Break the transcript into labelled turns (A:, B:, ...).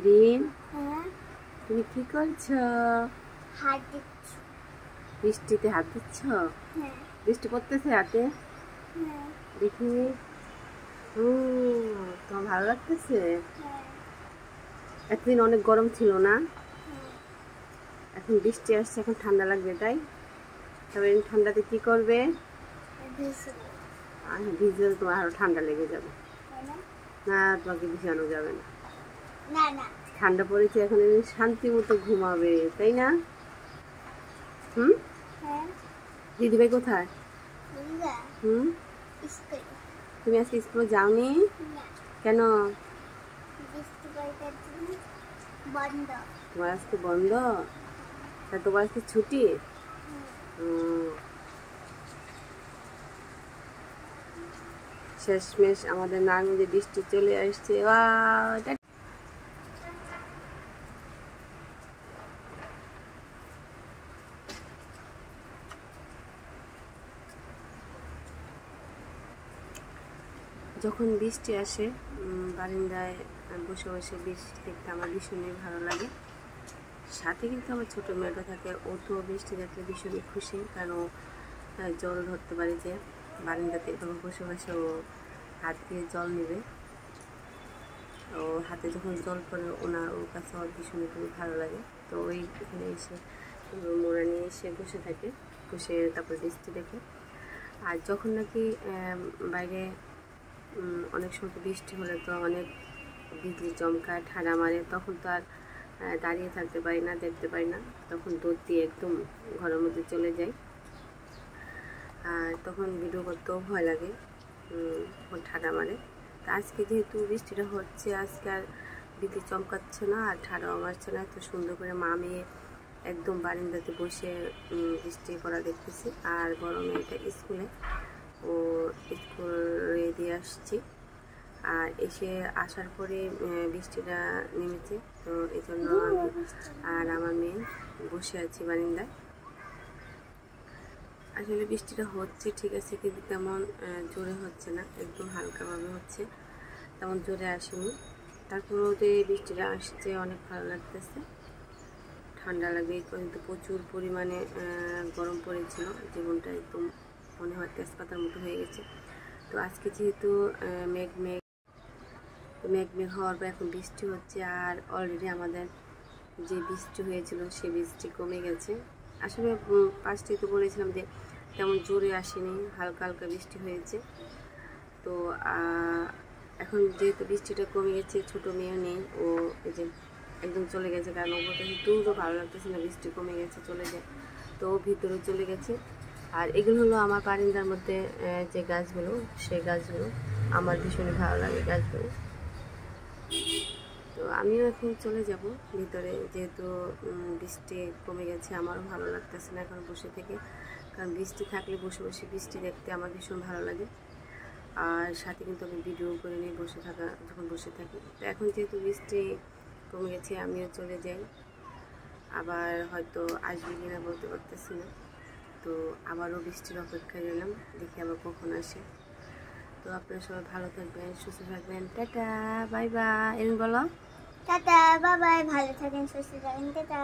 A: রিন, তুমি কি করছো?
B: হাত দিচ্ছি।
A: বৃষ্টিতে হাত দিচ্ছ? বৃষ্টি পড়তেছে হাতে? দেখি। তোমার ভালো লাগতেছে? এতদিন অনেক গরম ছিল না, এখন বৃষ্টি আসছে, এখন ঠান্ডা লাগবে, তাই? তবে ঠান্ডাতে কি করবে? ভিজলে তোমার আরো ঠান্ডা লেগে যাবে। না, তোমাকে ভিজানো যাবে না। ঠান্ডা পড়েছে, এখন শান্তি মতো ঘুমাবে, তাই না? দিদিভাই কোথায়? তুমি আজকে স্কুলে যাওনি কেন? তোমার আজকে বন্ধ? তা তোমার আজকে ছুটি? শেষমেশ আমাদের নারায়ণগঞ্জে বৃষ্টি চলে আসছে। যখন বৃষ্টি আসে বারান্দায় বসে বসে বৃষ্টি দেখতে আমার ভীষণই ভালো লাগে। সাথে কিন্তু আমার ছোটো মেয়েটা থাকে, ও তো বৃষ্টি দেখলে ভীষণই খুশি, কারণ জল ধরতে পারে যে বারান্দাতে, তখন বসে বসে ও হাত দিয়ে জল নেবে। ও হাতে যখন জল পড়ে ওর কাছে আমার ভীষণই খুবই ভালো লাগে। তো ওই এখানে এসে মোড়া নিয়ে এসে বসে থাকে, বসে তারপর বৃষ্টি দেখে। আর যখন নাকি বাইরে অনেক সময় বৃষ্টি হলে তো অনেক বিজলি চমকায়, ঠাড়া মারে, তখন তো আর দাঁড়িয়ে থাকতে পারি না, দেখতে পারি না, তখন দৌড় দিয়ে একদম ঘরের মধ্যে চলে যাই। আর তখন ভিডিও করতেও ভয় লাগে, ঠাড়া মারে। তা আজকে যেহেতু বৃষ্টিটা হচ্ছে, আজকে আর বিদ্যুৎ চমকাচ্ছে না আর ঠাড়াও মারছে না, এত সুন্দর করে মা মেয়ে একদম বারান্দাতে বসে বৃষ্টি করা দেখতেছি। আর বড় মেয়েটা স্কুলে, ও স্কুলে দিয়ে আসছি, আর এসে আসার পরে বৃষ্টিটা নেমেছে, তো এই জন্য আমি আর আমার মেয়ে বসে আছি বারান্দায়। আসলে বৃষ্টিটা হচ্ছে ঠিক আছে, কিন্তু তেমন জোরে হচ্ছে না, একদম হালকাভাবে হচ্ছে, তেমন জোরে আসেনি। তারপরেও যে বৃষ্টিটা আসছে অনেক ভালো লাগতেছে, ঠান্ডা লাগে, কিন্তু প্রচুর পরিমাণে গরম পড়েছিল, জীবনটা একদম মনে হয় তেজপাতার মতো হয়ে গেছে। তো আজকে যেহেতু মেঘ হওয়ার পর এখন বৃষ্টি হচ্ছে, আর অলরেডি আমাদের যে বৃষ্টি হয়েছিল সে বৃষ্টি কমে গেছে। আসলে ফার্স্টে তো বলেছিলাম যে তেমন জোরে আসেনি, হালকা হালকা বৃষ্টি হয়েছে। তো এখন যেহেতু বৃষ্টিটা কমে গেছে, ছোটো মেয়েও নেই, ও এই যে একদম চলে গেছে, কারণ ওর কাছে দূরও ভালো লাগতেছে না, বৃষ্টি কমে গেছে, চলে যায়, তো ভিতরে চলে গেছে। আর এগুলো হলো আমার বারান্দার মধ্যে যে গাছগুলো, সেই গাছগুলো আমার ভীষণই ভালো লাগে গাছগুলো। তো আমিও এখন চলে যাব ভিতরে, যেহেতু বৃষ্টি কমে গেছে, আমারও ভালো লাগতেছে না এখন বসে থেকে, কারণ বৃষ্টি থাকলে বসে বসে বৃষ্টি দেখতে আমার ভীষণ ভালো লাগে। আর সাথে কিন্তু আমি ভিডিও করে নিয়ে যখন বসে থাকি। তো এখন যেহেতু বৃষ্টি কমে গেছে, আমিও চলে যাই, আবার হয়তো আসবে কিনা বলতে পারতেছি না। তো আবারও বৃষ্টির অপেক্ষায় রইলাম, দেখি আবার কখন আসে। তো আপনারা সবাই ভালো থাকবেন, সুস্থ থাকবেন, টাটা বাই বাই। এরকম বলো,
B: টাটা বাই বাই, ভালো থাকেন, সুস্থ থাকেন, টাটা।